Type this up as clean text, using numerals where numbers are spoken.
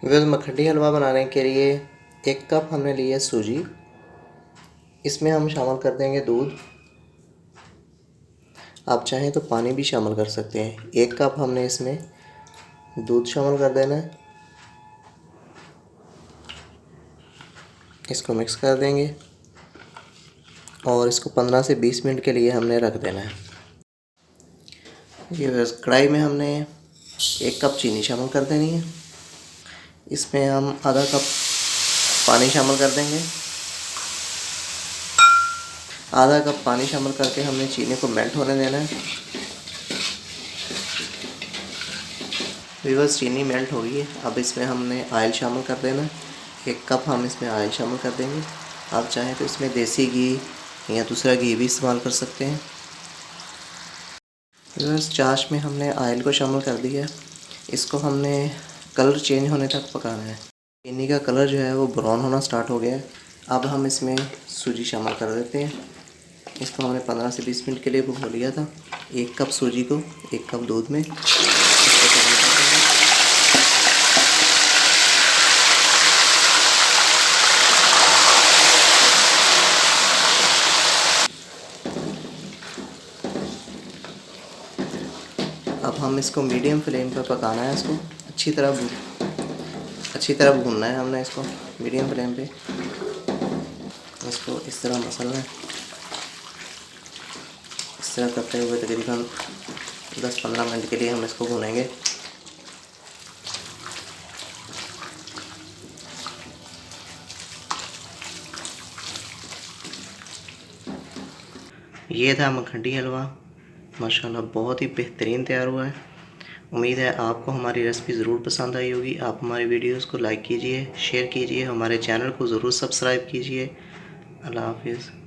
Veg makhani हलवा बनाने के लिए 1 कप हमने लिया सूजी। इसमें हम शामिल कर देंगे दूध। आप चाहें तो पानी भी शामिल कर सकते हैं। 1 कप हमने इसमें दूध शामिल कर देना है। इसको मिक्स कर देंगे और इसको 15 से 20 मिनट के लिए हमने रख देना है। ये कढ़ाई में हमने 1 कप चीनी शामिल कर देनी है। इसमें हम आधा कप पानी शामिल कर देंगे। आधा कप पानी शामिल करके हमने चीनी को मेल्ट होने देना है। व्यूअर्स, चीनी मेल्ट हो गई है। अब इसमें हमने ऑयल शामिल कर देना है। 1 कप हम इसमें ऑयल शामिल कर देंगे। आप चाहें तो इसमें देसी घी या दूसरा घी भी इस्तेमाल कर सकते हैं। व्यूअर्स, चाश में हमने ऑयल को शामिल कर दिया। इसको हमने कलर चेंज होने तक पकाना है। चीनी का कलर जो है वो ब्राउन होना स्टार्ट हो गया है। अब हम इसमें सूजी शामिल कर देते हैं। इसको हमने 15 से 20 मिनट के लिए भिगो लिया था। 1 कप सूजी को 1 कप दूध में इसको शामिल कर देंगे। अब हम इसको मीडियम फ्लेम पर पकाना है। इसको अच्छी तरह भूनना है हमने इसको मीडियम फ्लेम पे। इसको इस तरह मसलना है। इस तरह करते हुए तकरीबन 10-15 मिनट के लिए हम इसको भूनेंगे। ये था मखनी हलवा। माशाल्लाह बहुत ही बेहतरीन तैयार हुआ है। उम्मीद है आपको हमारी रेसिपी ज़रूर पसंद आई होगी। आप हमारी वीडियोस को लाइक कीजिए, शेयर कीजिए, हमारे चैनल को ज़रूर सब्सक्राइब कीजिए। अल्लाह हाफिज़।